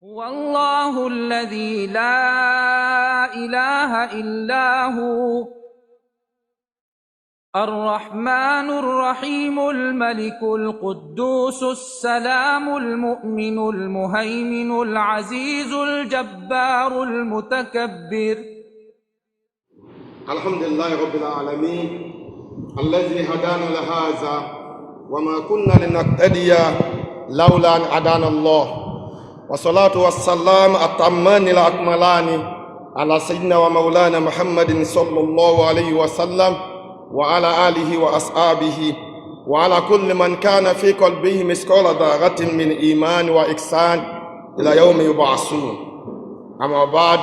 والله الذي لا إله إلا هو الرحمن الرحيم الملك القدوس السلام المؤمن المهيمن العزيز الجبار المتكبر. الحمد لله رب العالمين الذي هدانا لهذا وما كنا لنهتدي لولا أن هدانا الله، والصلاة والسلام التامان الأكملان على سيدنا ومولانا محمد صلى الله عليه وسلم وعلى آله وأصحابه وعلى كل من كان في قلبه مثقال ذرة من إيمان وإحسان إلى يوم يبعثون. أما بعد،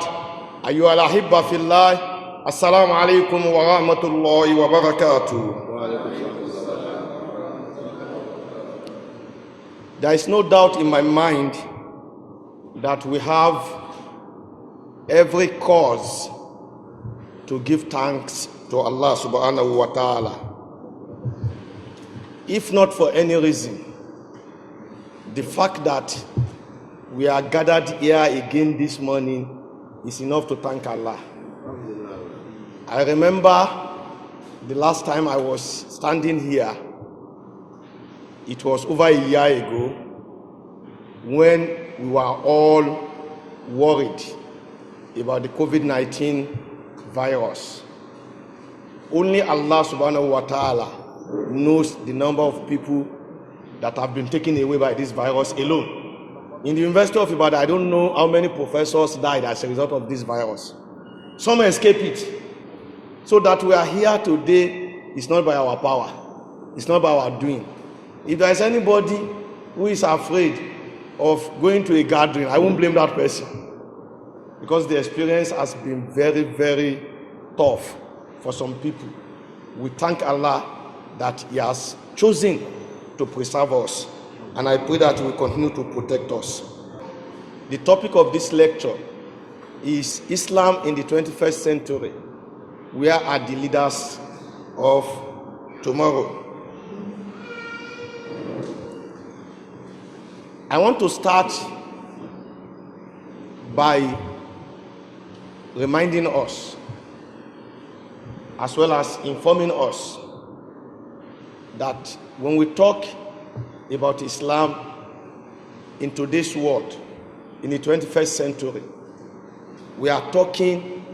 أيها الأحبة في الله، السلام عليكم ورحمة الله وبركاته. There is no doubt in my mind that we have every cause to give thanks to Allah subhanahu wa ta'ala. If not for any reason, the fact that we are gathered here again this morning is enough to thank Allah. I remember the last time I was standing here, it was over a year ago, when we were all worried about the COVID-19 virus. Only Allah subhanahu wa ta'ala knows the number of people that have been taken away by this virus alone. In the University of Ibadan, I don't know how many professors died as a result of this virus. Some escaped it. So that we are here today is not by our power. It's not by our doing. If there is anybody who is afraid of going to a gathering, I won't blame that person, because the experience has been very, very tough for some people. We thank Allah that He has chosen to preserve us, and I pray that He will continue to protect us. The topic of this lecture is Islam in the 21st century. Where are the leaders of tomorrow? I want to start by reminding us, as well as informing us, that when we talk about Islam in today's world, in the 21st century, we are talking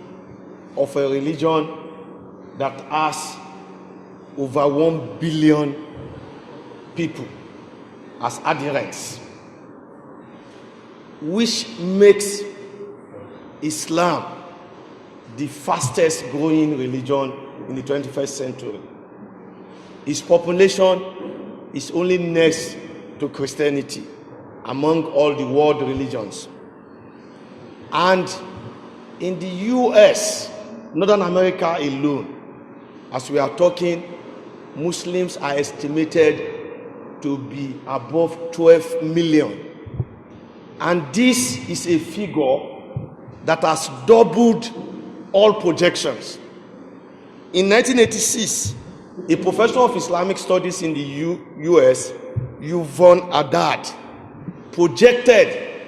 of a religion that has over 1 billion people as adherents, which makes Islam the fastest growing religion in the 21st century. Its population is only next to Christianity among all the world religions. And in the US, Northern America alone, as we are talking, Muslims are estimated to be above 12 million. And this is a figure that has doubled all projections. In 1986, a professor of Islamic studies in the US, Uthman, projected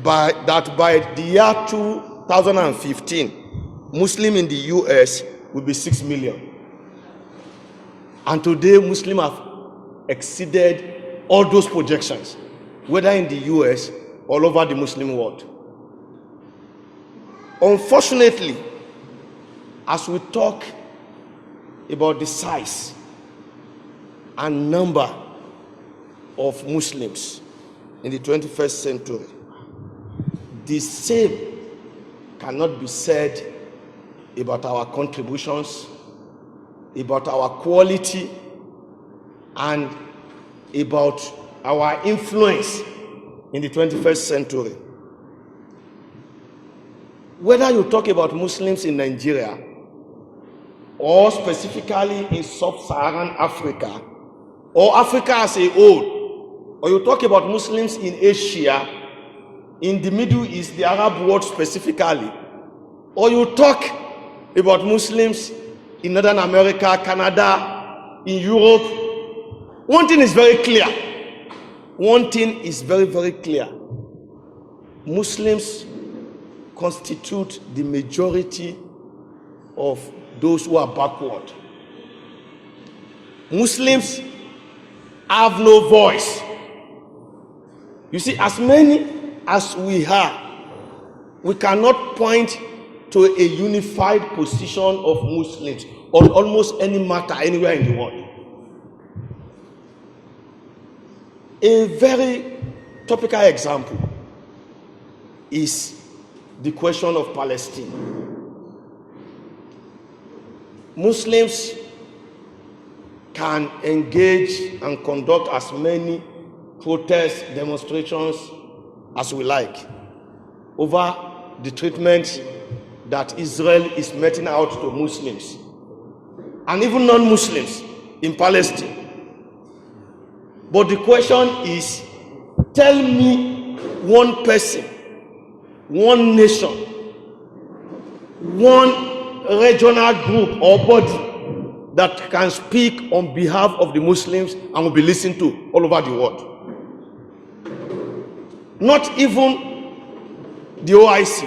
that by the year 2015, Muslims in the US will be 6 million. And today, Muslims have exceeded all those projections, whether in the US or all over the Muslim world. Unfortunately, as we talk about the size and number of Muslims in the 21st century, the same cannot be said about our contributions, about our quality, and about our influence in the 21st century. Whether you talk about Muslims in Nigeria, or specifically in sub-Saharan Africa, or Africa as a whole, or you talk about Muslims in Asia, in the Middle East, the Arab world specifically, or you talk about Muslims in Northern America, Canada, in Europe, one thing is very clear. One thing is very, very clear. Muslims constitute the majority of those who are backward. Muslims have no voice. You see, as many as we are, we cannot point to a unified position of Muslims on almost any matter anywhere in the world. A very topical example is the question of Palestine. Muslims can engage and conduct as many protests, demonstrations as we like over the treatment that Israel is meting out to Muslims and even non-Muslims in Palestine. But the question is, tell me one person, one nation, one regional group or body that can speak on behalf of the Muslims and will be listened to all over the world. Not even the OIC,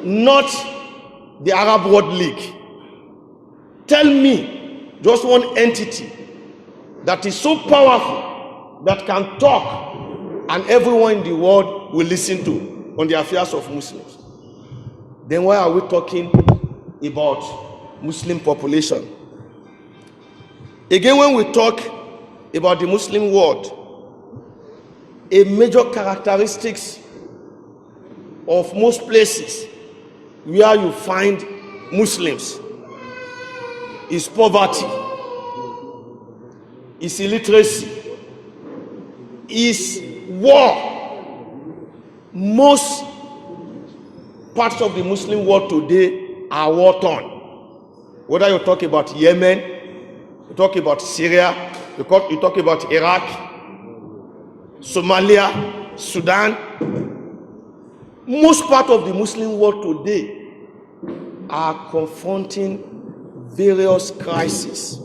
not the Arab World League. Tell me just one entity that is so powerful that can talk and everyone in the world will listen to on the affairs of Muslims. Then why are we talking about Muslim population? Again, when we talk about the Muslim world, a major characteristics of most places where you find Muslims is poverty, is illiteracy, is war. Most parts of the Muslim world today are war-torn. Whether you talk about Yemen, you talk about Syria, you talk about Iraq, Somalia, Sudan. Most part of the Muslim world today are confronting various crises,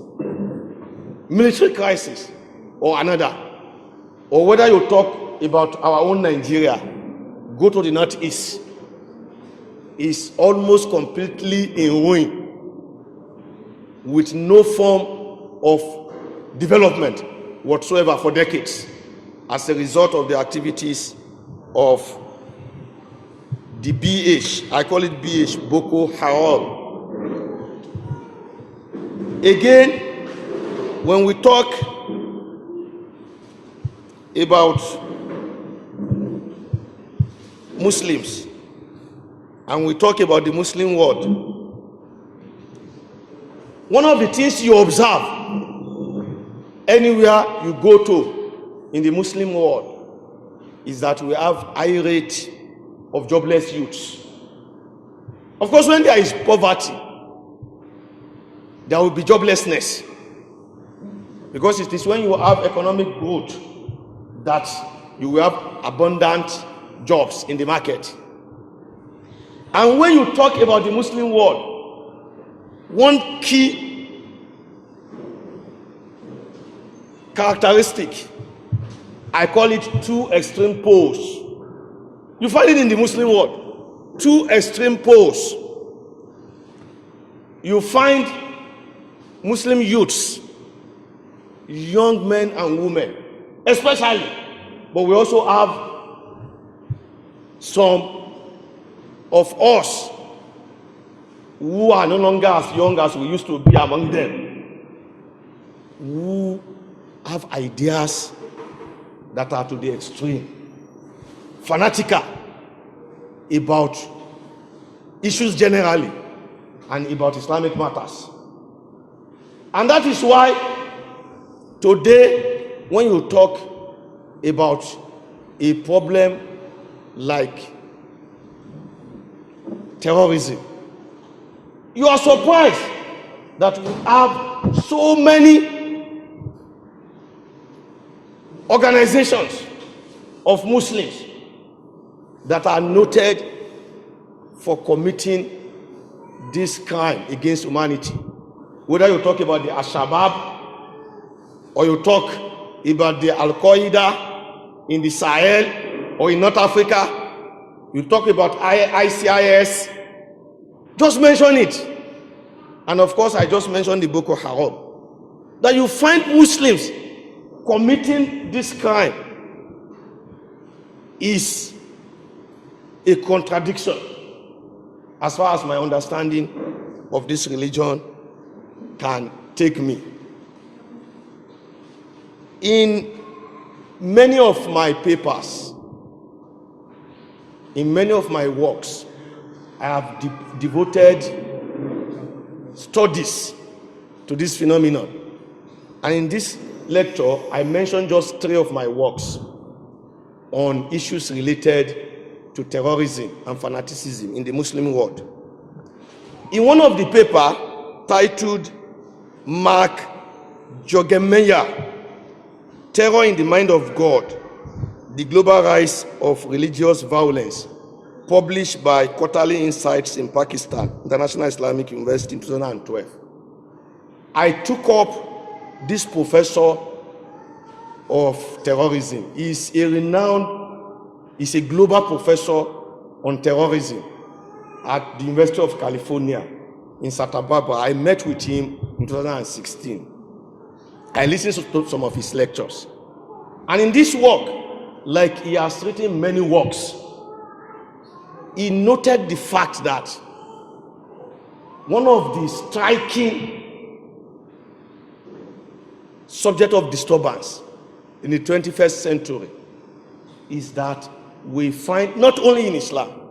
military crisis or another. Or whether you talk about our own Nigeria, go to the northeast, is almost completely in ruin with no form of development whatsoever for decades as a result of the activities of the BH, I call it BH, Boko Haram. Again, when we talk about Muslims and we talk about the Muslim world, one of the things you observe anywhere you go to in the Muslim world is that we have high rate of jobless youths. Of course, when there is poverty, there will be joblessness, because it is when you have economic growth that you will have abundant jobs in the market. And when you talk about the Muslim world, one key characteristic, I call it two extreme poles. You find it in the Muslim world, two extreme poles. You find Muslim youths, young men and women, especially, but we also have some of us who are no longer as young as we used to be among them, who have ideas that are to the extreme, fanatical about issues generally and about Islamic matters. And that is why today, when you talk about a problem like terrorism, you are surprised that we have so many organizations of Muslims that are noted for committing this crime against humanity. Whether you talk about the Al-Shabaab or you talk about the Al-Qaeda in the Sahel or in North Africa, you talk about ICIS, just mention it. And of course, I just mentioned the Boko Haram. That you find Muslims committing this crime is a contradiction as far as my understanding of this religion can take me. In many of my papers, in many of my works, I have devoted studies to this phenomenon. And in this lecture, I mentioned just 3 of my works on issues related to terrorism and fanaticism in the Muslim world. In one of the papers titled Mark Jogemeya, Terror in the Mind of God, The Global Rise of Religious Violence, published by Quarterly Insights in Pakistan, International Islamic University in 2012. I took up this professor of terrorism. He's a global professor on terrorism at the University of California in Santa Barbara. I met with him in 2016. I listened to some of his lectures. And in this work, like he has written many works, he noted the fact that one of the striking subject of disturbance in the 21st century is that we find, not only in Islam,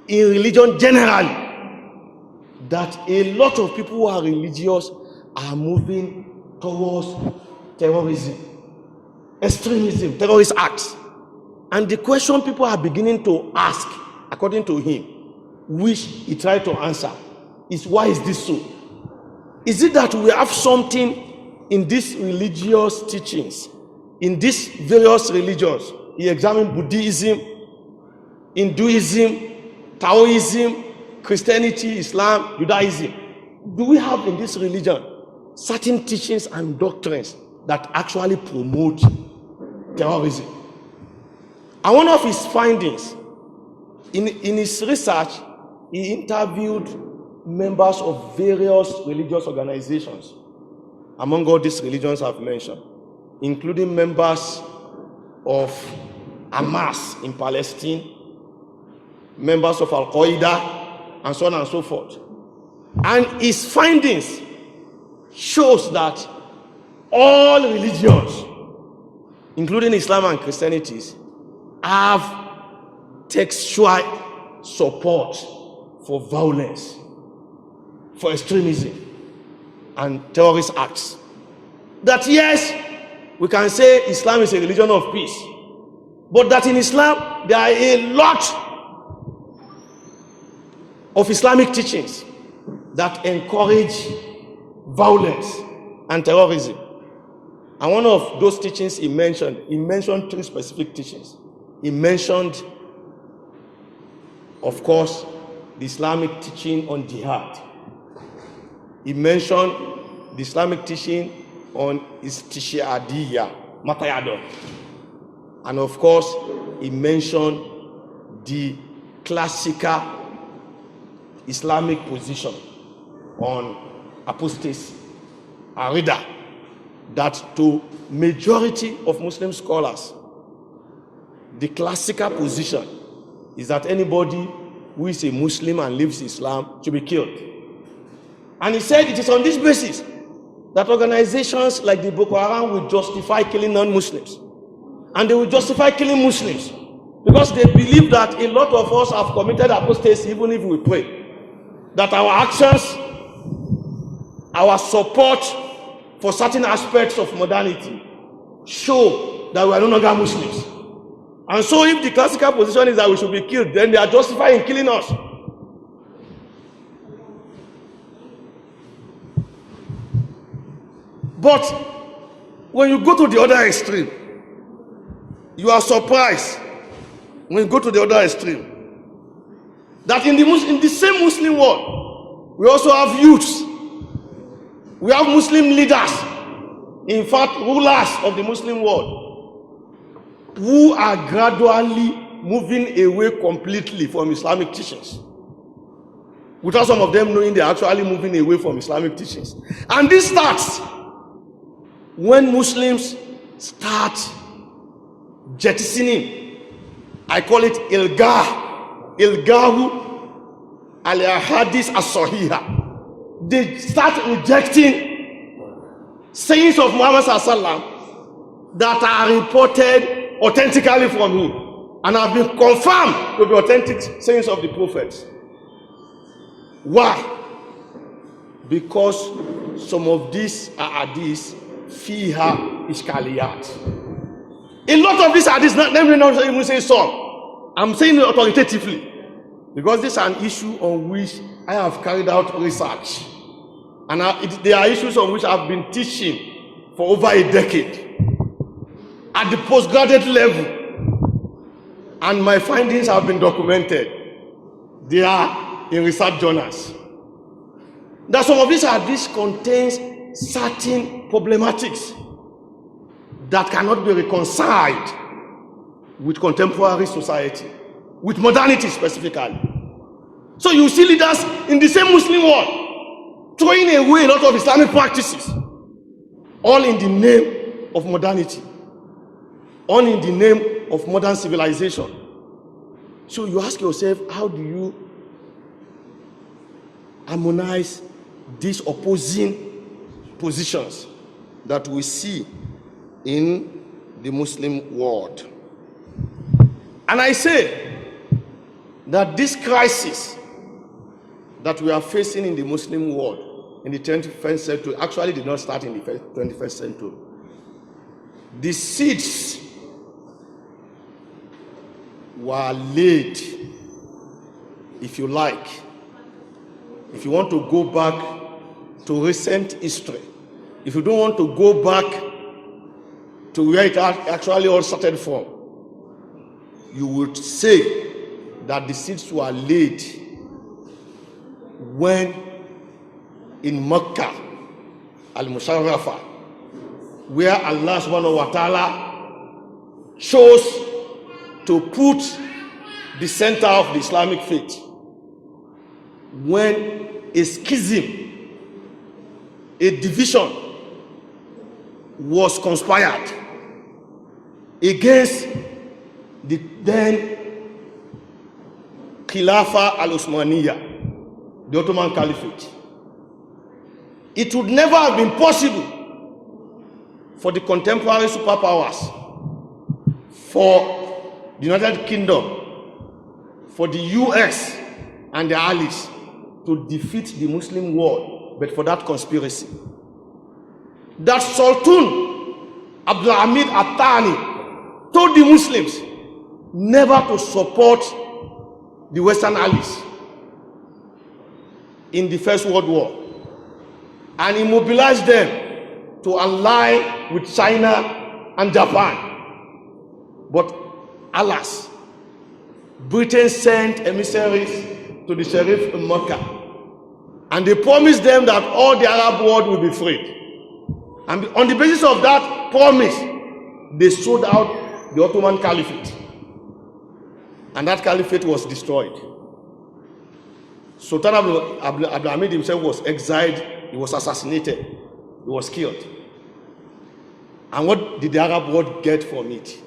in religion generally, that a lot of people who are religious are moving towards terrorism, extremism, terrorist acts. And the question people are beginning to ask, according to him, which he tried to answer, is why is this so? Is it that we have something in these religious teachings, in these various religions? He examined Buddhism, Hinduism, Taoism, Christianity, Islam, Judaism. Do we have in this religion certain teachings and doctrines that actually promote terrorism? And one of his findings, in his research, he interviewed members of various religious organizations, among all these religions I've mentioned, including members of Hamas in Palestine, members of Al-Qaeda, and so on and so forth. And his findings shows that all religions, including Islam and Christianity, have textual support for violence, for extremism, and terrorist acts. That yes, we can say Islam is a religion of peace, but that in Islam there are a lot of Islamic teachings that encourage violence and terrorism. And one of those teachings he mentioned 3 specific teachings. He mentioned, of course, the Islamic teaching on jihad. He mentioned the Islamic teaching on istishhadiyya, matayado. And of course, he mentioned the classical Islamic position on apostasy, arida, that to majority of Muslim scholars, the classical position is that anybody who is a Muslim and lives Islam should be killed. And he said it is on this basis that organizations like the Boko Haram will justify killing non-Muslims. And they will justify killing Muslims because they believe that a lot of us have committed apostasy even if we pray. That our actions, our support for certain aspects of modernity show that we are no longer Muslims. And so if the classical position is that we should be killed, then they are justified in killing us. But when you go to the other extreme, you are surprised when you go to the other extreme that in the same Muslim world, we also have youths. We have Muslim leaders, in fact, rulers of the Muslim world, who are gradually moving away completely from Islamic teachings, without some of them knowing they're actually moving away from Islamic teachings. And this starts when Muslims start jettisoning, I call it ilgahu al-ahadith as-sahiha. They start rejecting sayings of Muhammad sallallahu that are reported authentically from him and have been confirmed to be authentic sayings of the prophets. Why? Because some of these hadiths fiha ishkaliyat. A lot of these hadiths, let me not even say some, I'm saying it authoritatively, because this is an issue on which I have carried out research, and there are issues on which I've been teaching for over a decade at the postgraduate level, and my findings have been documented. They are in research journals. That some of these hadiths contains certain problematics that cannot be reconciled with contemporary society, with modernity specifically. So you see leaders in the same Muslim world throwing away a lot of Islamic practices, all in the name of modernity, all in the name of modern civilization. So you ask yourself, how do you harmonize these opposing positions that we see in the Muslim world? And I say that this crisis that we are facing in the Muslim world in the 21st century actually did not start in the 21st century. The seeds were laid, if you like, if you want to go back to recent history, if you don't want to go back to where it actually all started from, you would say that the seeds were laid when in Mecca al-Musharrafah, where Allah subhanahu wa ta'ala chose to put the center of the Islamic faith, when a schism, a division was conspired against the then Khilafah al-Usmaniyya, the Ottoman Caliphate. It would never have been possible for the contemporary superpowers, for the United Kingdom, for the US and the allies to defeat the Muslim world, but for that conspiracy. That Sultan Abdulhamid Athani told the Muslims never to support the Western allies in the First World War, and he mobilized them to ally with China and Japan. But alas, Britain sent emissaries to the Sharif in Mecca, and they promised them that all the Arab world will be freed. And on the basis of that promise, they sold out the Ottoman Caliphate, and that caliphate was destroyed. Sultan Abdulhamid himself was exiled, he was assassinated, he was killed. And what did the Arab world get from it?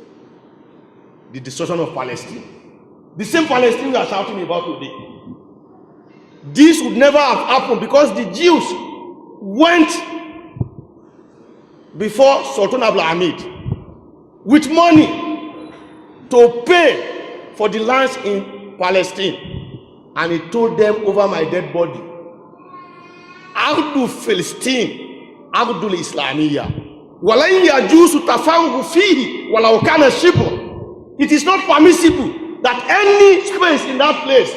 The destruction of Palestine. The same Palestine we are shouting about today. This would never have happened because the Jews went before Sultan Abdulhamid with money to pay for the lands in Palestine, and he told them, over my dead body, Ardu Philistine, Ardu Islamiyya, Walan yajuzu tafarruqu fihi walau kana shibr. It is not permissible that any space in that place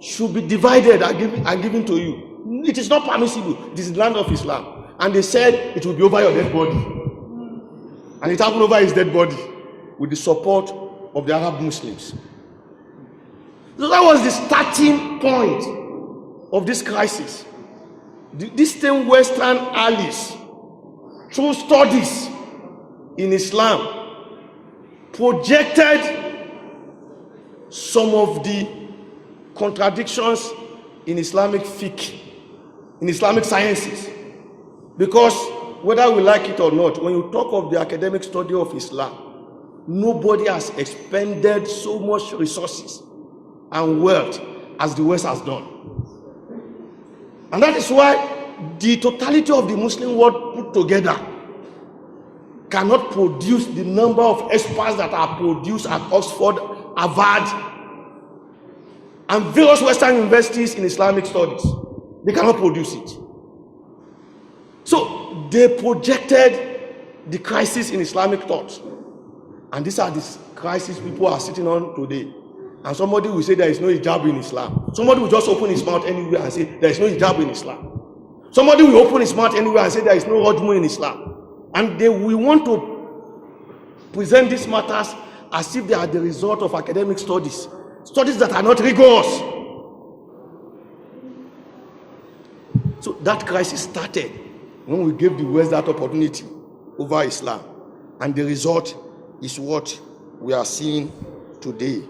should be divided and given to you. It is not permissible. It is the land of Islam. And they said it will be over your dead body. And it happened over his dead body with the support of the Arab Muslims. So that was the starting point of this crisis. These same Western allies, through studies in Islam, projected some of the contradictions in Islamic fiqh, in Islamic sciences. Because whether we like it or not, when you talk of the academic study of Islam, nobody has expended so much resources and wealth as the West has done. And that is why the totality of the Muslim world put together cannot produce the number of experts that are produced at Oxford, Harvard, and various Western universities in Islamic studies. They cannot produce it. So they projected the crisis in Islamic thought. And these are the crises people are sitting on today. And somebody will say there is no hijab in Islam. Somebody will just open his mouth anywhere and say there is no hijab in Islam. Somebody will open his mouth anywhere and say there is no rajmu in Islam. And they will want to present these matters as if they are the result of academic studies. Studies that are not rigorous. So that crisis started when we gave the West that opportunity over Islam. And the result is what we are seeing today.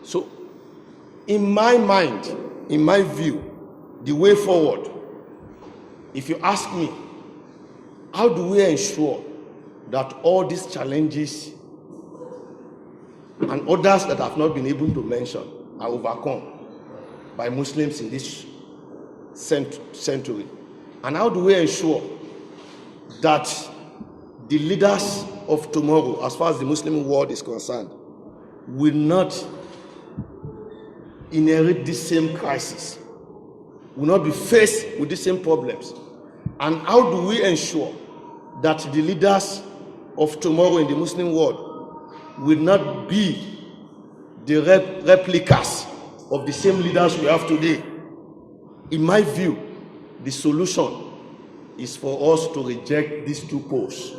So, in my mind, in my view, the way forward, if you ask me, how do we ensure that all these challenges and others that I've not been able to mention are overcome by Muslims in this century? And how do we ensure that the leaders of tomorrow, as far as the Muslim world is concerned, will not inherit this same crisis, will not be faced with the same problems? And how do we ensure that the leaders of tomorrow in the Muslim world will not be the replicas of the same leaders we have today? In my view, the solution is for us to reject these two poles.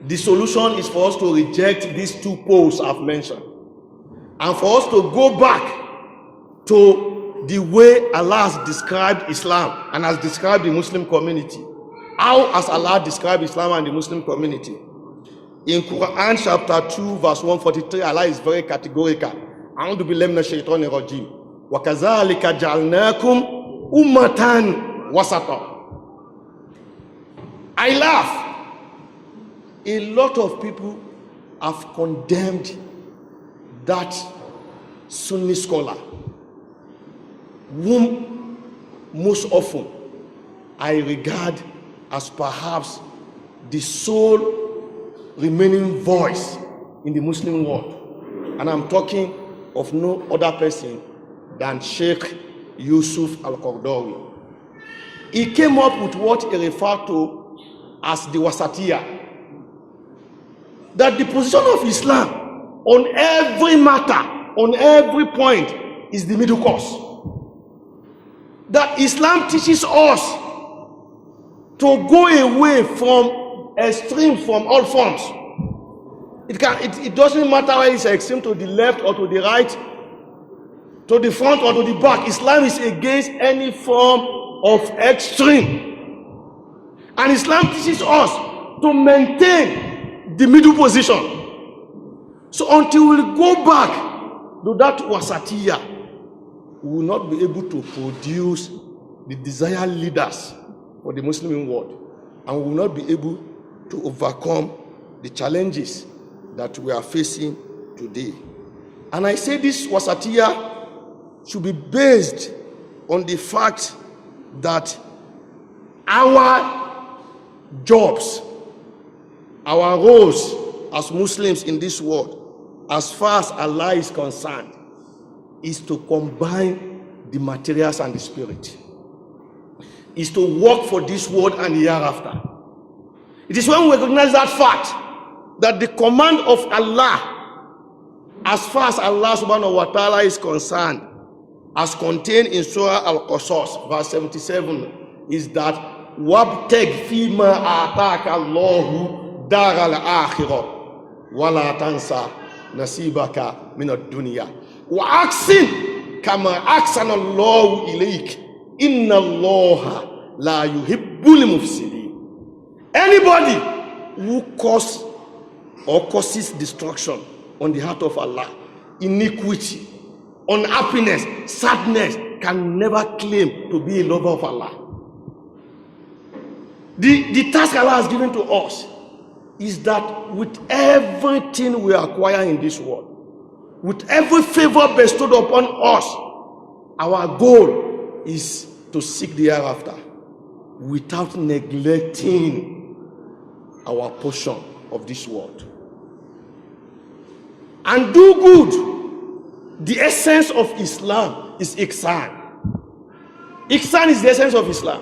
The solution is for us to reject these two poles I've mentioned, and for us to go back to the way Allah has described Islam and has described the Muslim community. How has Allah described Islam and the Muslim community? In Quran chapter 2 verse 143, Allah is very categorical. A'udhu billahi minash shaitanir rajim. Wa kazalika ja'alnakum ummatan wasata. I laugh. A lot of people have condemned that Sunni scholar, whom most often I regard as perhaps the sole remaining voice in the Muslim world. And I'm talking of no other person than Sheikh Yusuf Al-Qaradawi. He came up with what he referred to as the wasatiyah, that the position of Islam on every matter, on every point, is the middle course. That Islam teaches us to go away from extreme, from all forms. It doesn't matter whether it's extreme to the left or to the right, to the front or to the back. Islam is against any form of extreme. And Islam teaches us to maintain the middle position. So until we go back to that wasatiyah, we will not be able to produce the desired leaders for the Muslim world, and we will not be able to overcome the challenges that we are facing today. And I say this wasatiyah should be based on the fact that our jobs, our roles as Muslims in this world, as far as Allah is concerned, is to combine the materials and the spirit. Is to work for this world and the hereafter. It is when we recognize that fact that the command of Allah, as far as Allah subhanahu wa ta'ala is concerned, as contained in Surah Al-Qasas, verse 77, is that وَابْتَغْ فِي مَا آتَاكَ اللَّهُ دَارَ الْآخِرَةِ وَلَا تَنْسَى نَصِيبَكَ مِنَ الدُّنْيَا وَأَحْسِنْ كَمَا أَحْسَنَ اللَّهُ إِلَيْكَ Inna Allah la yuhibbul mufsidin. Anybody who causes destruction on the heart of Allah, iniquity, unhappiness, sadness, can never claim to be a lover of Allah. The task Allah has given to us is that with everything we acquire in this world, with every favor bestowed upon us, our goal is to seek the hereafter without neglecting our portion of this world. And do good. The essence of Islam is ihsan. Ihsan is the essence of Islam.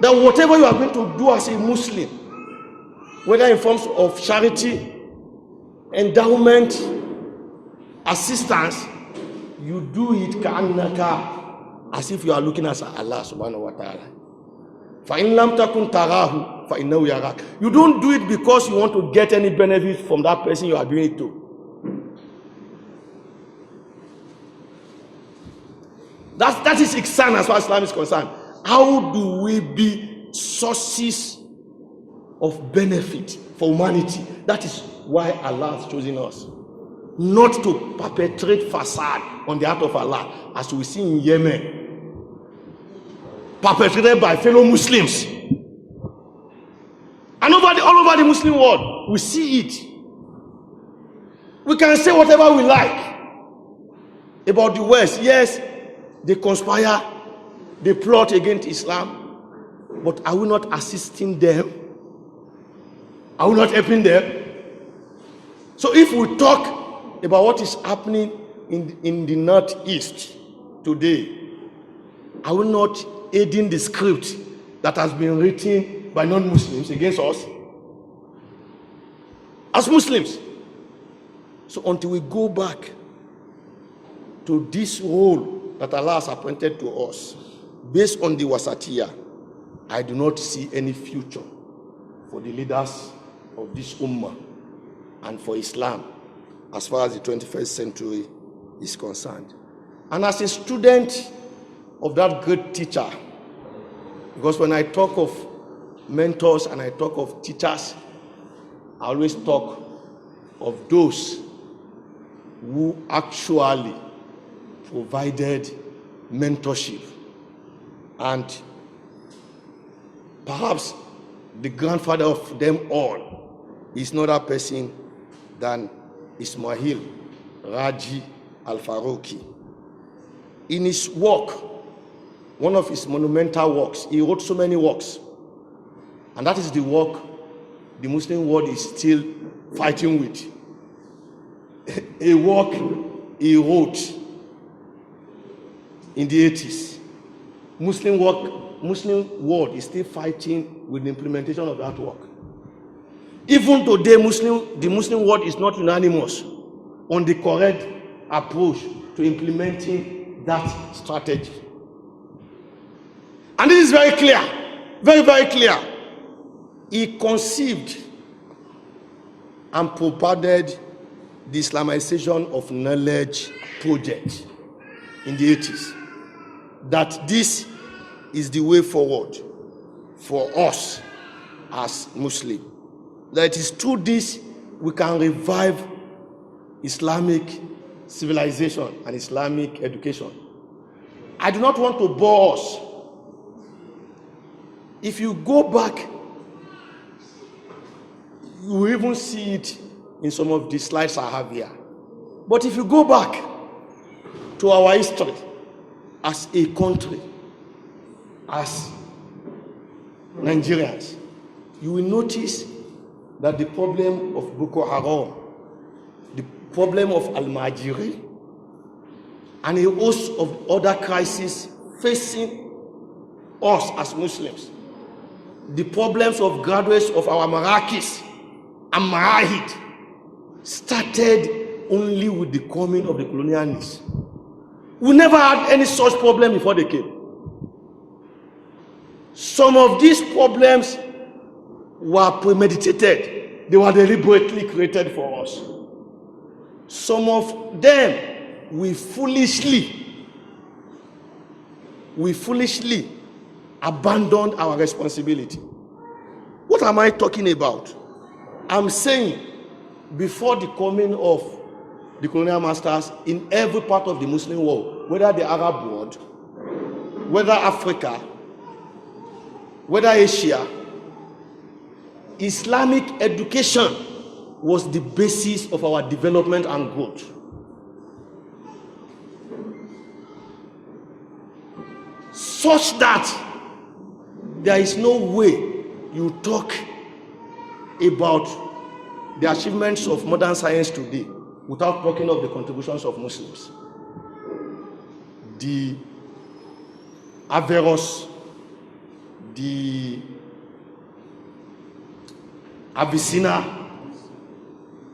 That whatever you are going to do as a Muslim, whether in forms of charity, endowment, assistance, you do it ka'annaka, as if you are looking at Allah subhanahu wa ta'ala. فَإِن لَمْ تَكُنْ تَرَاهُ فَإِنَّهُ يَرَاكَ. You don't do it because you want to get any benefit from that person you are doing it to. That is ihsan as far as Islam is concerned. How do we be sources of benefit for humanity? That is why Allah has chosen us. Not to perpetrate facade on the heart of Allah, as we see in Yemen, perpetrated by fellow Muslims. And all over the Muslim world, we see it. We can say whatever we like about the West. Yes, they conspire, they plot against Islam, but are we not assisting them? Are we not helping them? So if we talk about what is happening in the Northeast today, are we not aiding the script that has been written by non-Muslims against us as Muslims? So until we go back to this role that Allah has appointed to us, based on the wasatiyah, I do not see any future for the leaders of this ummah and for Islam as far as the 21st century is concerned. And as a student of that great teacher, because when I talk of mentors and I talk of teachers, I always talk of those who actually provided mentorship. And perhaps the grandfather of them all is no other person than Ismail Raji Al-Farouki. In his work, one of his monumental works, he wrote so many works, and that is the work the Muslim world is still fighting with. A work he wrote in the 80s. Muslim world is still fighting with the implementation of that work. Even today, the Muslim world is not unanimous on the correct approach to implementing that strategy. And this is very clear, very, very clear. He conceived and propounded the Islamization of knowledge project in the 80s. That this is the way forward for us as Muslims. That it is through this we can revive Islamic civilization and Islamic education. I do not want to bore us. If you go back, you will even see it in some of the slides I have here. But if you go back to our history as a country, as Nigerians, you will notice that the problem of Boko Haram, the problem of Al-Majiri, and a host of other crises facing us as Muslims, the problems of graduates of our Marakis and Marahid, started only with the coming of the colonialists. We never had any such problem before they came. Some of these problems were premeditated. They were deliberately created for us. Some of them we foolishly abandoned our responsibility. What what am I talking about? I'm saying before the coming of the colonial masters in every part of the Muslim world, whether the Arab world, whether Africa, whether Asia, Islamic education was the basis of our development and growth. Such that there is no way you talk about the achievements of modern science today without talking of the contributions of Muslims. The Averroes, the Avicenna,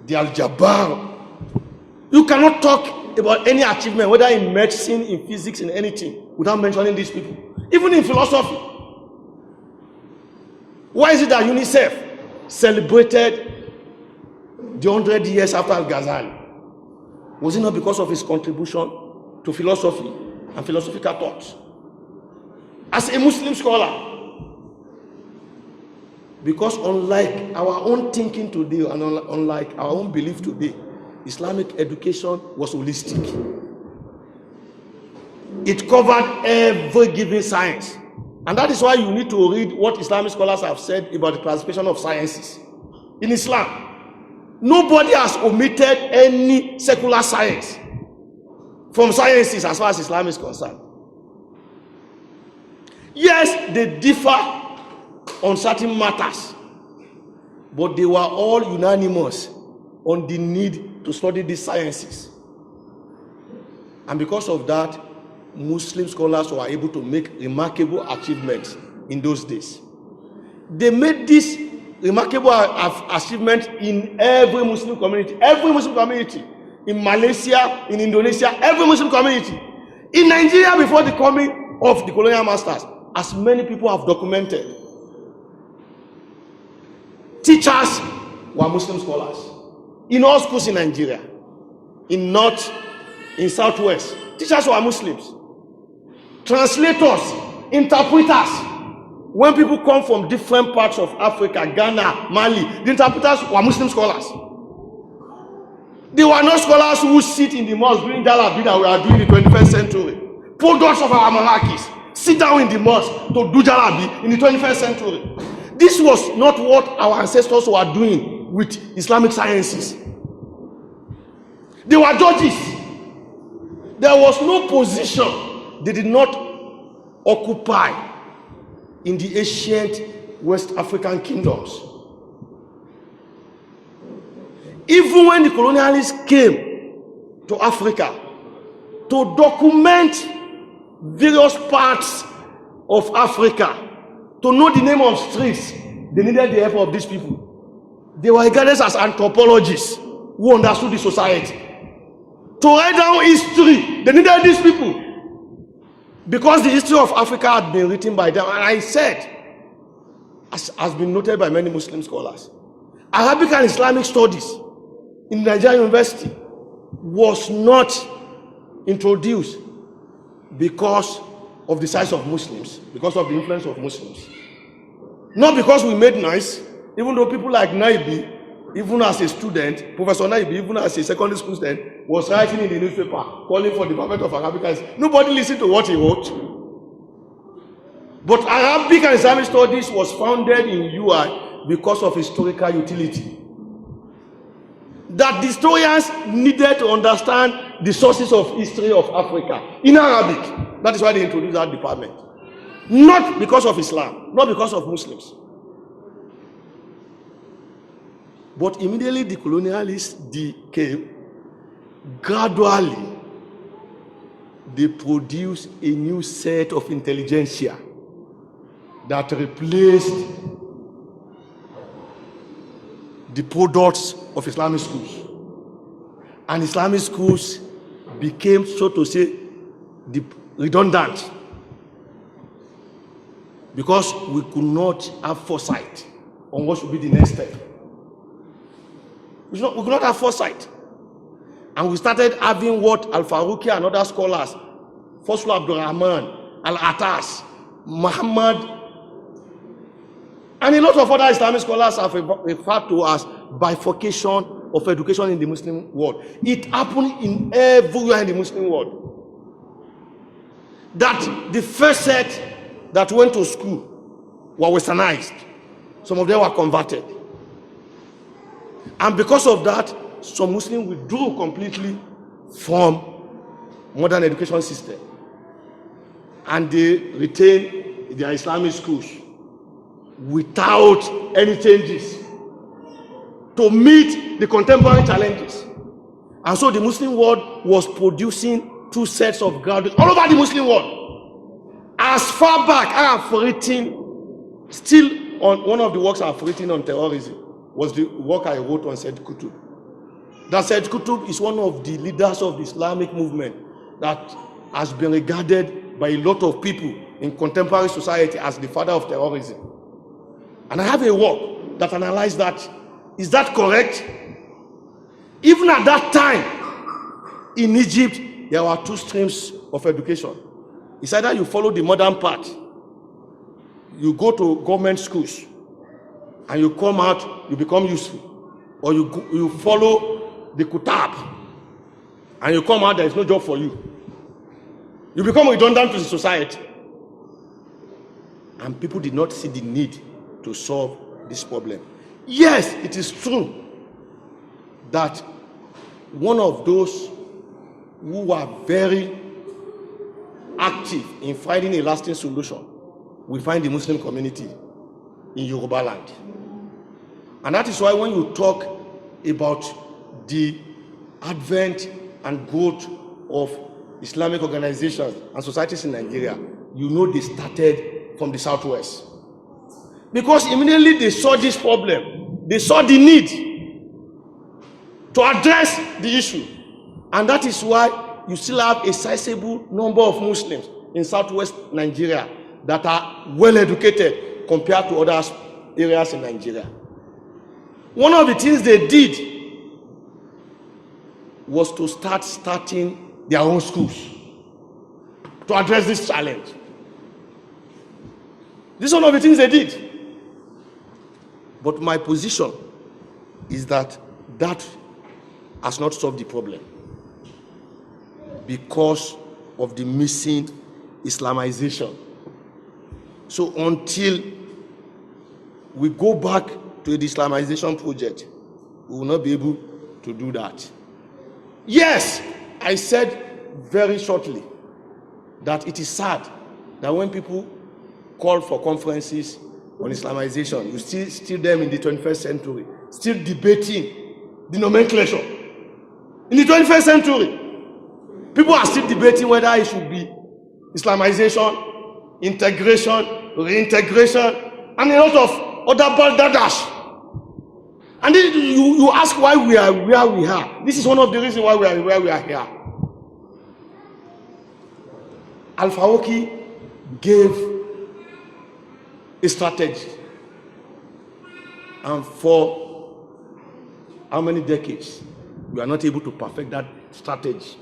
the Al-Jabbar. You cannot talk about any achievement, whether in medicine, in physics, in anything, without mentioning these people. Even in philosophy. Why is it that UNICEF celebrated the 100 years after Al-Ghazali? Was it not because of his contribution to philosophy and philosophical thought? As a Muslim scholar, because unlike our own thinking today and unlike our own belief today, Islamic education was holistic. It covered every given science. And that is why you need to read what Islamic scholars have said about the classification of sciences. In Islam, nobody has omitted any secular science from sciences as far as Islam is concerned. Yes, they differ on certain matters, but they were all unanimous on the need to study these sciences. And because of that, Muslim scholars were able to make remarkable achievements in those days. They made this remarkable achievement in every Muslim community. Every Muslim community. In Malaysia, in Indonesia, every Muslim community. In Nigeria, before the coming of the colonial masters, as many people have documented, teachers were Muslim scholars. In all schools in Nigeria, in North, in Southwest, teachers were Muslims. Translators, interpreters. When people come from different parts of Africa, Ghana, Mali, the interpreters were Muslim scholars. They were not scholars who sit in the mosque doing jalabi that we are doing in the 21st century. Products of our monarchies sit down in the mosque to do jalabi in the 21st century. This was not what our ancestors were doing with Islamic sciences. They were judges. There was no position they did not occupy in the ancient West African kingdoms. Even when the colonialists came to Africa to document various parts of Africa, to know the name of streets, they needed the help of these people. They were regarded as anthropologists who understood the society. To write down history, they needed these people. Because the history of Africa had been written by them. And I said, as has been noted by many Muslim scholars, Arabic and Islamic studies in Nigerian University was not introduced because of the size of Muslims, because of the influence of Muslims. Not because we made noise, even though people like Naibi, even as a student, Professor Naibi, even as a secondary school student, was writing in the newspaper, calling for the Department of Arabic. Nobody listened to what he wrote. But Arabic and Islamic studies was founded in UI because of historical utility. That the historians needed to understand the sources of history of Africa in Arabic. That is why they introduced that department. Not because of Islam, not because of Muslims. But immediately the colonialists came, gradually they produced a new set of intelligentsia that replaced the products of Islamic schools. And Islamic schools became, so to say, redundant, because we could not have foresight on what should be the next step. We could not have foresight. And we started having what Al-Faruqi and other scholars, Foslu Abdurrahman, Al-Atas, Muhammad And a lot of other Islamic scholars have referred to as bifurcation of education in the Muslim world. It happened in everywhere in the Muslim world. That the first set that went to school were westernized. Some of them were converted. And because of that, some Muslims withdrew completely from modern education system. And they retain their Islamic schools without any changes to meet the contemporary challenges. And so the Muslim world was producing two sets of graduates all over the Muslim world. As far back, I have written, still on one of the works I have written on terrorism, was the work I wrote on Said Qutb. That Said Qutb is one of the leaders of the Islamic movement that has been regarded by a lot of people in contemporary society as the father of terrorism. And I have a work that analyzes that. Is that correct? Even at that time, in Egypt, there were two streams of education. It's either you follow the modern path, you go to government schools, and you come out, you become useful. Or you follow the kutab, and you come out, there is no job for you. You become redundant to the society. And people did not see the need to solve this problem. Yes, it is true that one of those who were very active in finding a lasting solution, we find the Muslim community in Yoruba land. And that is why when you talk about the advent and growth of Islamic organizations and societies in Nigeria, you know they started from the southwest. Because immediately they saw this problem, they saw the need to address the issue. And that is why you still have a sizable number of Muslims in southwest Nigeria that are well educated compared to other areas in Nigeria. One of the things they did was to starting their own schools to address this challenge. This is one of the things they did. But my position is that that has not solved the problem because of the missing Islamization. So until we go back to the Islamization project, we will not be able to do that. Yes, I said very shortly that it is sad that when people call for conferences on Islamization, you still them in the 21st century, still debating the nomenclature. In the 21st century, people are still debating whether it should be Islamization, integration, reintegration, and a lot of other balderdash. And then you ask why we are where we are. This is one of the reasons why we are where we are here. Al-Farouki gave a strategy, and for how many decades we are not able to perfect that strategy.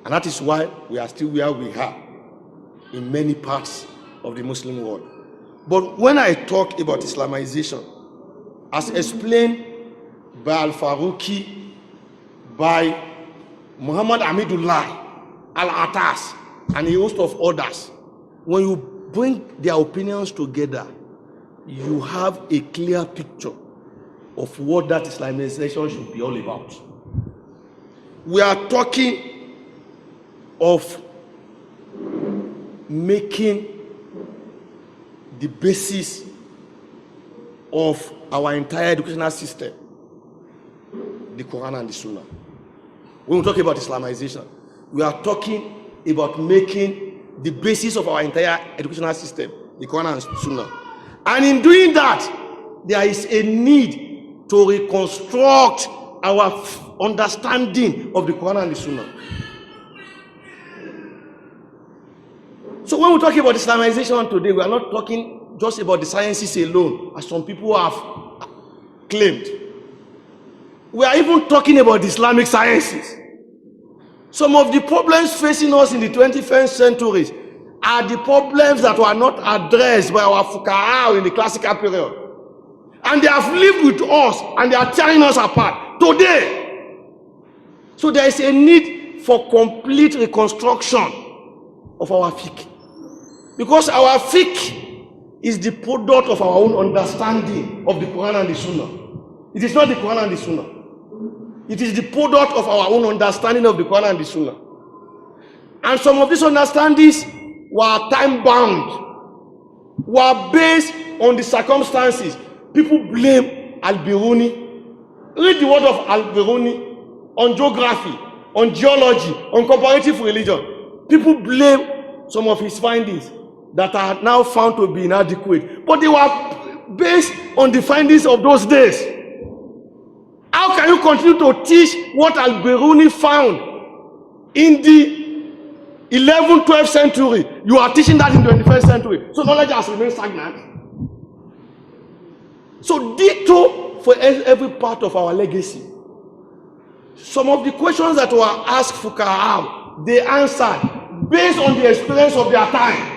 And that is why we are still where we are in many parts of the Muslim world. But when I talk about Islamization, as explained by Al-Farouki, by Muhammad Hamidullah, Al-Atas, and a host of others, when you bring their opinions together, you have a clear picture of what that Islamization should be all about. We are talking of making the basis of our entire educational system the Quran and the Sunnah. When we talk about Islamization, we are talking about making the basis of our entire educational system the Quran and Sunnah. And in doing that, there is a need to reconstruct our understanding of the Quran and the Sunnah. So when we talk about Islamization today, we are not talking just about the sciences alone, as some people have claimed. We are even talking about the Islamic sciences. Some of the problems facing us in the 21st century are the problems that were not addressed by our fuqaha in the classical period. And they have lived with us and they are tearing us apart today. So there is a need for complete reconstruction of our fiqh. Because our fiqh is the product of our own understanding of the Quran and the Sunnah. It is not the Quran and the Sunnah. It is the product of our own understanding of the Quran and the Sunnah. And some of these understandings were time-bound, were based on the circumstances. People blame Al-Biruni. Read the word of Al-Biruni on geography, on geology, on comparative religion. People blame some of his findings that are now found to be inadequate. But they were based on the findings of those days. How can you continue to teach what Al-Biruni found in the 11th, 12th century? You are teaching that in the 21st century. So knowledge has remained stagnant. So ditto for every part of our legacy. Some of the questions that were asked Fuqaha, they answered based on the experience of their time.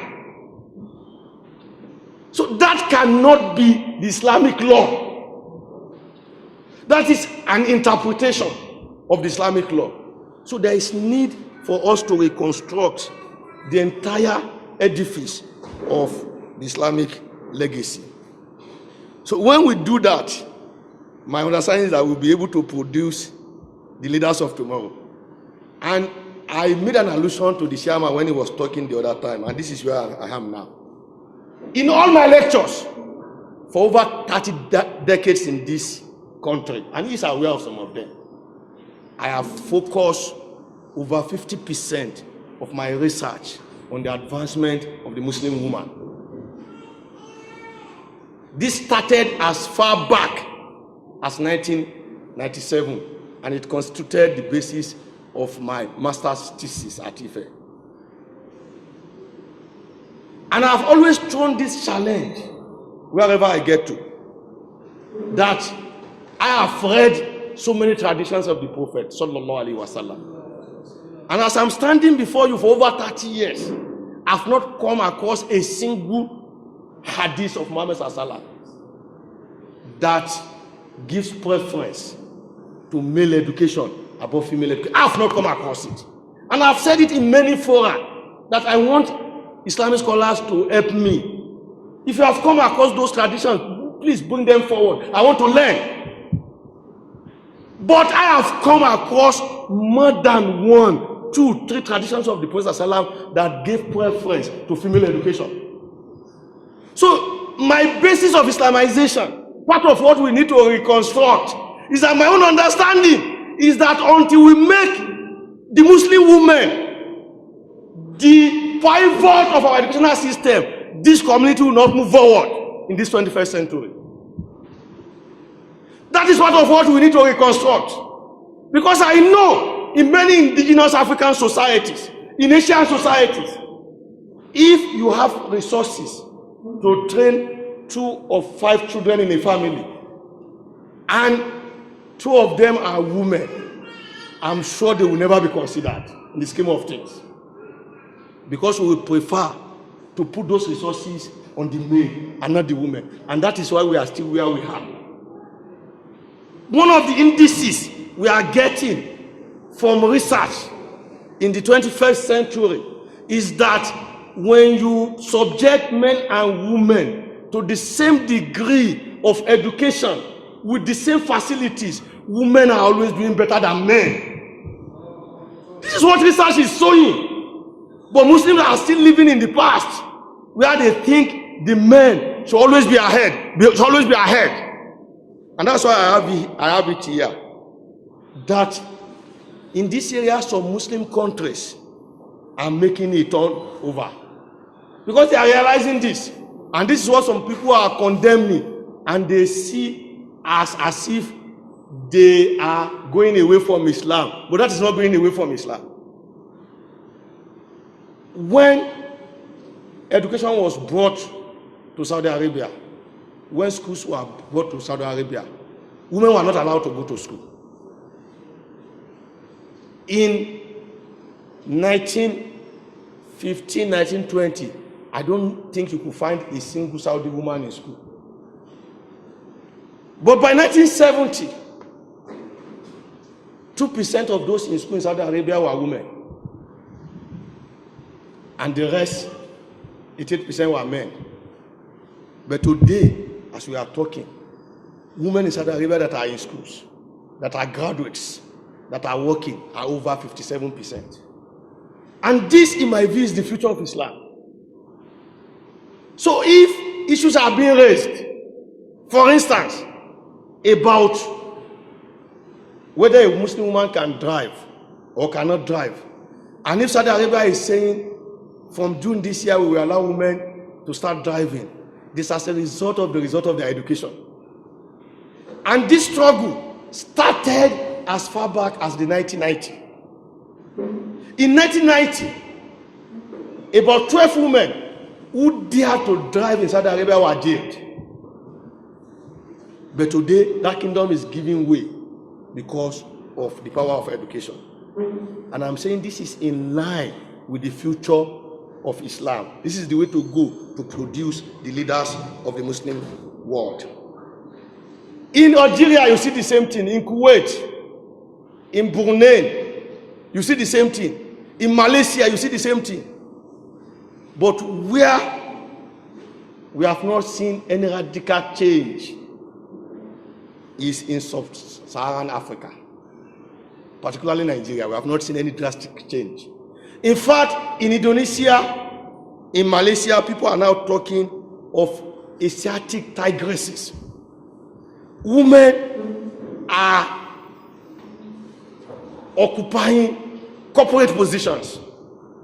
So that cannot be the Islamic law. That is an interpretation of the Islamic law. So there is need for us to reconstruct the entire edifice of the Islamic legacy. So when we do that, my understanding is that we'll be able to produce the leaders of tomorrow. And I made an allusion to the chairman when he was talking the other time, and this is where I am now. In all my lectures, for over 30 decades in this country, and he's aware of some of them, I have focused over 50% of my research on the advancement of the Muslim woman. This started as far back as 1997, and it constituted the basis of my master's thesis at Ife. And I've always thrown this challenge wherever I get to, that I have read so many traditions of the Prophet sallallahu alaihi wasallam. And as I'm standing before you for over 30 years, I've not come across a single hadith of Muhammad sallallahu that gives preference to male education above female education. I've not come across it. And I've said it in many fora that I want Islamic scholars to help me. If you have come across those traditions, please bring them forward. I want to learn. But I have come across more than 1, 2, 3 traditions of the Prophet ﷺ that gave preference to female education. So my basis of Islamization, part of what we need to reconstruct, is that my own understanding is that until we make the Muslim woman the pivot of our educational system, this community will not move forward in this 21st century. That is part of what we need to reconstruct. Because I know in many indigenous African societies, in Asian societies, if you have resources to train 2 or 5 children in a family, and 2 of them are women, I'm sure they will never be considered in the scheme of things. Because we will prefer to put those resources on the men and not the women. And that is why we are still where we are. One of the indices we are getting from research in the 21st century is that when you subject men and women to the same degree of education with the same facilities, women are always doing better than men. This is what research is showing. But Muslims are still living in the past, where they think the men should always be ahead. Should always be ahead. And that's why I have it here. That in this area, some Muslim countries are making a turn over. Because they are realizing this. And this is what some people are condemning. And they see as if they are going away from Islam. But that is not going away from Islam. When education was brought to Saudi Arabia, when schools were brought to Saudi Arabia, women were not allowed to go to school. In 15, 19, 20, I don't think you could find a single Saudi woman in school. But by 1970, 2% of those in school in Saudi Arabia were women. And the rest, 88% were men. But today, as we are talking, women in Saudi Arabia that are in schools, that are graduates, that are working, are over 57%. And this, in my view, is the future of Islam. So if issues are being raised, for instance, about whether a Muslim woman can drive or cannot drive, and if Saudi Arabia is saying from June this year we will allow women to start driving, this is a result of their education. And this struggle started as far back as the 1990s. In 1990, about 12 women who dared to drive in Saudi Arabia were jailed. But today, that kingdom is giving way because of the power of education. And I'm saying this is in line with the future of Islam. This is the way to go to produce the leaders of the Muslim world. In Algeria, you see the same thing. In Kuwait, in Brunei, you see the same thing. In Malaysia, you see the same thing. But where we have not seen any radical change is in sub-Saharan Africa, particularly Nigeria. We have not seen any drastic change. In fact, in Indonesia, in Malaysia, people are now talking of Asiatic tigresses. Women are occupying corporate positions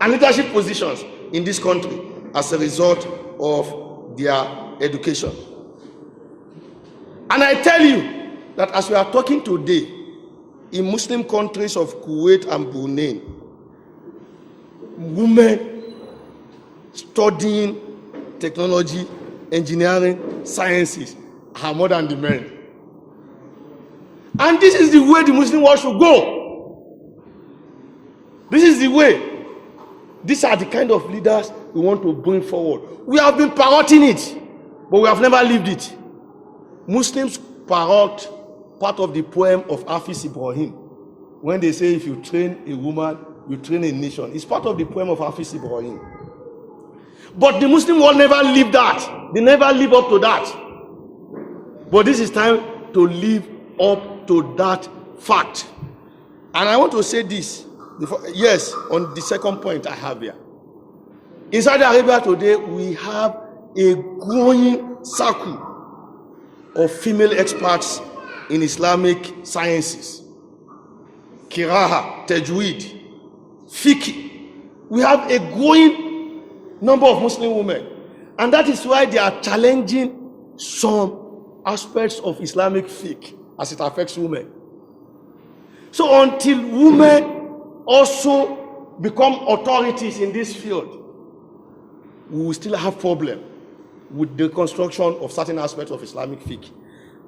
and leadership positions in this country as a result of their education. And I tell you that as we are talking today, in Muslim countries of Kuwait and Brunei, women studying technology, engineering, sciences are more than the men. And this is the way the Muslim world should go. This is the way. These are the kind of leaders we want to bring forward. We have been parroting it, but we have never lived it. Muslims parrot part of the poem of Hafiz Ibrahim when they say if you train a woman, you train a nation. It's part of the poem of Hafiz Ibrahim. But the Muslim world never lived that. They never live up to that. But this is time to live up to that fact. And I want to say this. Yes, on the second point I have here. In Saudi Arabia today, we have a growing circle of female experts in Islamic sciences. Qira'a, Tajweed, Fiqh. We have a growing number of Muslim women. And that is why they are challenging some aspects of Islamic fiqh as it affects women. So until women also become authorities in this field, we will still have problem with the construction of certain aspects of Islamic fiqh.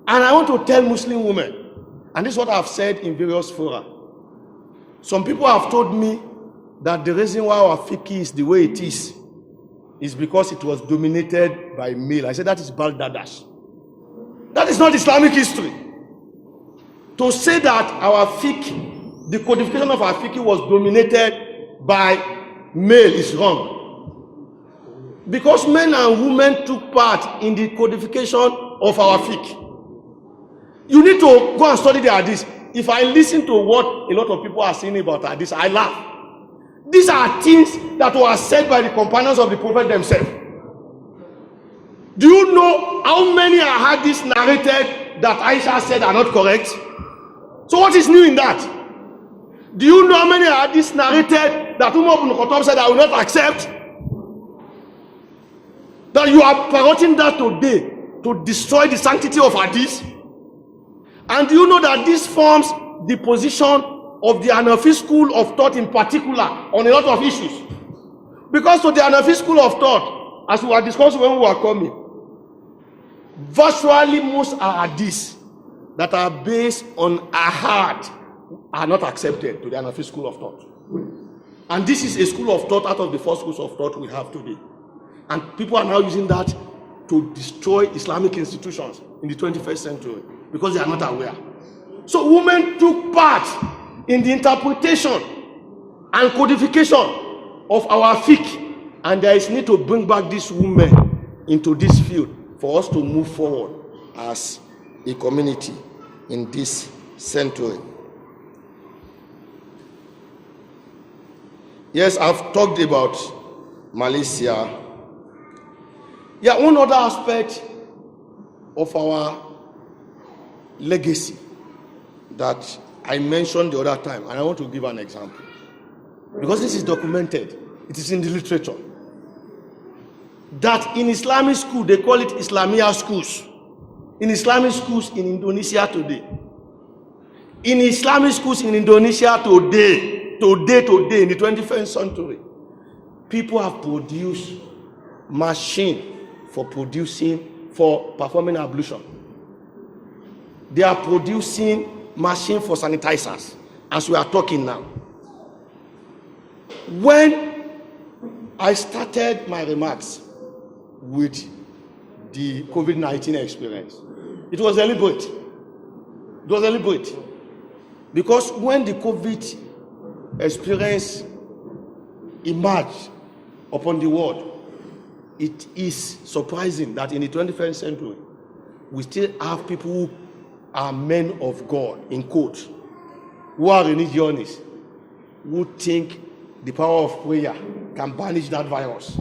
And I want to tell Muslim women, and this is what I've said in various fora. Some people have told me that the reason why our fiqh is the way it is because it was dominated by male. I said that is Baldadash. That is not Islamic history. To say that our fiqh, the codification of our fiqh was dominated by male is wrong. Because men and women took part in the codification of our fiqh. You need to go and study the hadith. If I listen to what a lot of people are saying about hadith, I laugh. These are things that were said by the companions of the Prophet themselves. Do you know how many hadiths narrated that Aisha said are not correct? So what is new in that? Do you know how many hadiths narrated that Umar ibn Khattab said I will not accept? That you are parroting that today to destroy the sanctity of hadith? And do you know that this forms the position of the Hanafi school of thought in particular on a lot of issues? Because to the Hanafi school of thought, as we were discussing when we were coming, virtually most hadiths that are based on ahad are not accepted to the Hanafi school of thought. And this is a school of thought out of the four schools of thought we have today. And people are now using that to destroy Islamic institutions in the 21st century because they are not aware. So women took part in the interpretation and codification of our fiqh, and there is need to bring back these women into this field for us to move forward as a community in this century. Yes, I've talked about Malaysia. Yeah, one other aspect of our legacy that I mentioned the other time, and I want to give an example. Because this is documented, it is in the literature. That in Islamic school, they call it Islamia schools. In Islamic schools in Indonesia today. In Islamic schools in Indonesia today, in the 21st century, people have produced machine for performing ablution. They are producing machine for sanitizers as we are talking now. When I started my remarks with the COVID-19 experience, it was deliberate. It was deliberate. Because when the COVID experience emerged upon the world, it is surprising that in the 21st century, we still have people who are men of God, in quotes, who are religionists, who think the power of prayer can banish that virus.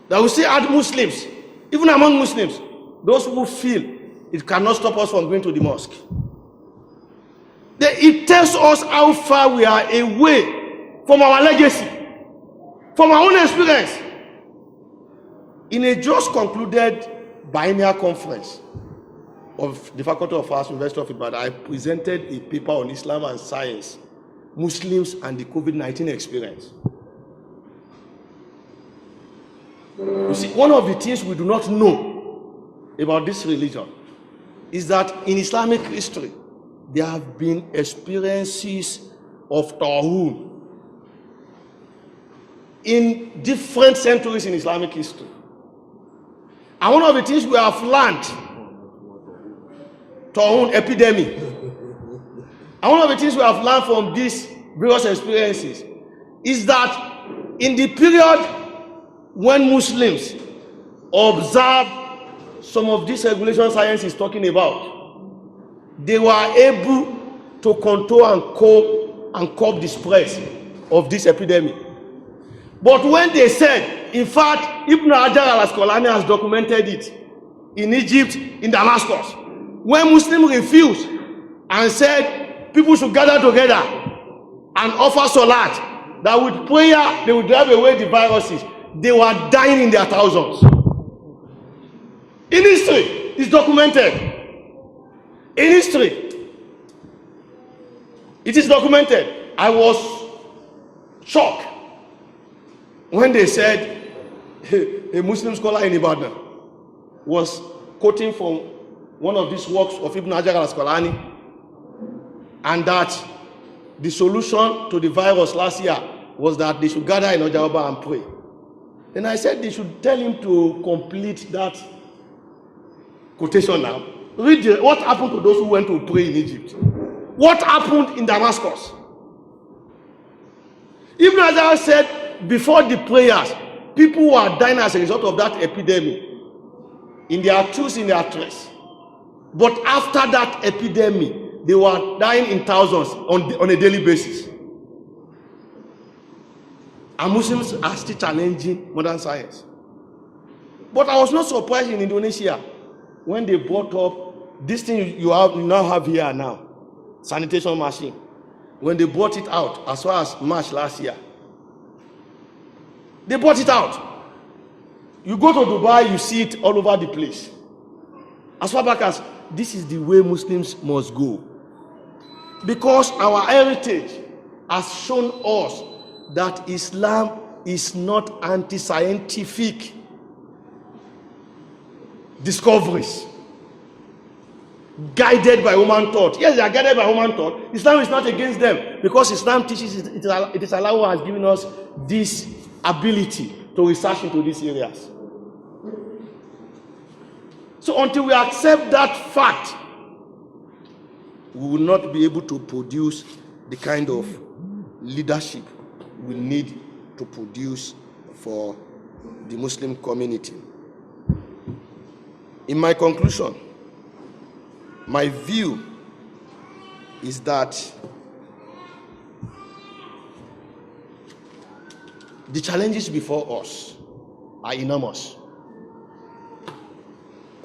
That we still add Muslims, even among Muslims, those who feel it cannot stop us from going to the mosque. It tells us how far we are away from our legacy, from our own experience. In a just concluded biennial conference of the Faculty of Arts, University of Ibadan, I presented a paper on Islam and science, Muslims and the COVID-19 experience. You see, one of the things we do not know about this religion is that in Islamic history, there have been experiences of Tawhun in different centuries in Islamic history. And one of the things we have learned, Tawhun epidemic, and one of the things we have learned from these various experiences is that in the period when Muslims observed some of these regulations science is talking about, they were able to control and curb the spread of this epidemic. But when they said, in fact, Ibn Hajar al-Asqalani has documented it in Egypt, in Damascus, when Muslims refused and said people should gather together and offer salat, that with prayer they would drive away the viruses, they were dying in their thousands. In history, it's documented. In history, it is documented. I was shocked when they said a Muslim scholar in Ibadan was quoting from one of these works of Ibn Hajar al-Asqalani, and that the solution to the virus last year was that they should gather in Ojaba and pray. Then I said they should tell him to complete that quotation now. Read what happened to those who went to pray in Egypt. What happened in Damascus? Ibn Hajar said before the prayers, people were dying as a result of that epidemic in their twos, in their tres. But after that epidemic, they were dying in thousands on a daily basis. And Muslims are still challenging modern science. But I was not surprised in Indonesia when they brought up this thing you now have here now, sanitation machine. When they brought it out as far as March last year, they brought it out. You go to Dubai, you see it all over the place. As far back as this is the way Muslims must go. Because our heritage has shown us that Islam is not anti-scientific discoveries. guided by human thought. Yes, they are guided by human thought. Islam is not against them, because Islam teaches it is Allah who has given us this ability to research into these areas. So until we accept that fact, we will not be able to produce the kind of leadership we need to produce for the Muslim community. In my conclusion, my view is that the challenges before us are enormous.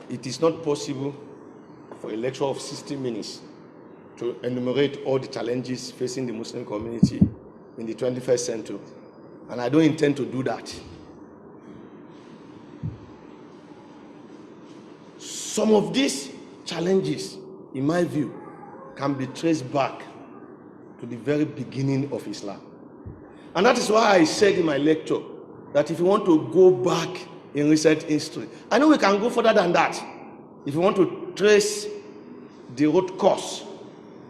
It is not possible for a lecture of 60 minutes to enumerate all the challenges facing the Muslim community in the 21st century. And I don't intend to do that. Some of these challenges, in my view, can be traced back to the very beginning of Islam. And that is why I said in my lecture that if you want to go back in recent history, I know we can go further than that. If you want to trace the root cause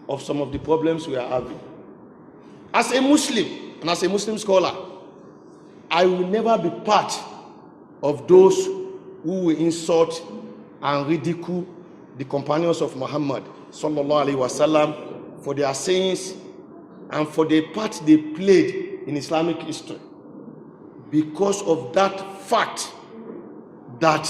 of some of the problems we are having. As a Muslim and as a Muslim scholar, I will never be part of those who will insult and ridicule the companions of Muhammad sallallahu alaihi wasallam for their sayings and for the part they played in Islamic history, because of that fact that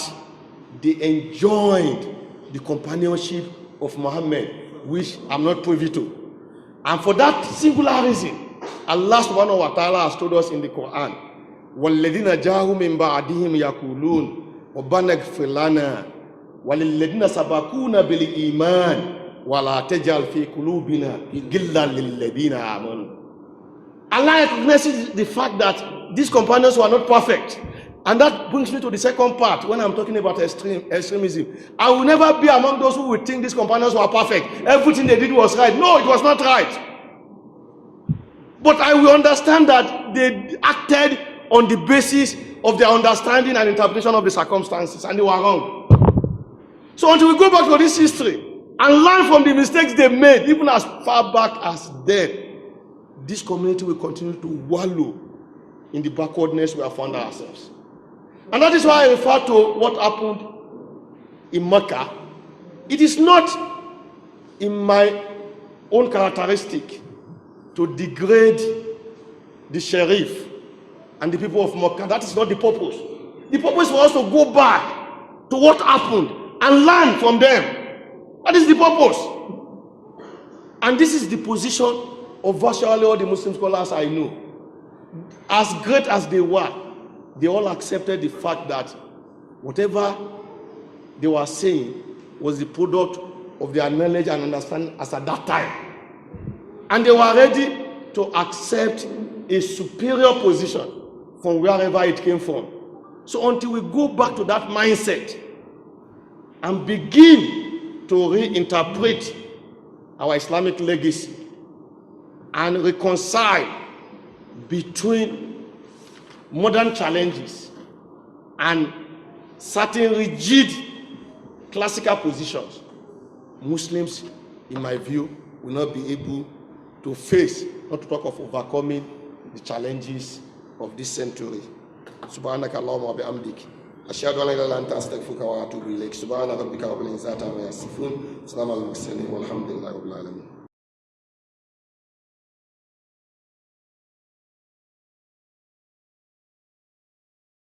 they enjoyed the companionship of Muhammad, which I'm not privy to. And for that singular reason, Allah subhanahu wa ta'ala has told us in the Quran, وَالَّذِينَ جَاءُوا مِن بَعْدِهِمْ يَقُولُونَ رَبَّنَا اغْفِرْ لَنَا وَلِلَّذِينَ سَبَقُونَا بِالْإِيمَانِ وَلَا تَجْعَلْ فِي قُلُوبِنَا غِلًّا لِلَّذِينَ آمَنُوا. Allah recognizes the fact that these companions were not perfect. And that brings me to the second part when I'm talking about extremism. I will never be among those who will think these companions were perfect. Everything they did was right. No, it was not right. But I will understand that they acted on the basis of their understanding and interpretation of the circumstances, and they were wrong. So until we go back to this history and learn from the mistakes they made, even as far back as then, this community will continue to wallow in the backwardness we have found ourselves. And that is why I refer to what happened in Mecca. It is not in my own characteristic to degrade the Sheriff and the people of Mecca. That is not the purpose. The purpose for us to go back to what happened and learn from them. That is the purpose. And this is the position of virtually all the Muslim scholars I know. As great as they were, they all accepted the fact that whatever they were saying was the product of their knowledge and understanding as at that time. And they were ready to accept a superior position from wherever it came from. So until we go back to that mindset and begin to reinterpret our Islamic legacy and reconcile between modern challenges and certain rigid classical positions, Muslims, in my view, will not be able to face, not to talk of overcoming, the challenges of this century. Subhanaka Allahumma wa bihamdik. Ashhadu an la ilaha illa anta astaghfiruka wa atubu ilayk. Subhana rabbika rabbil izzati amma yasifun. Salamun alal mursalin walhamdulillahi rabbil alamin.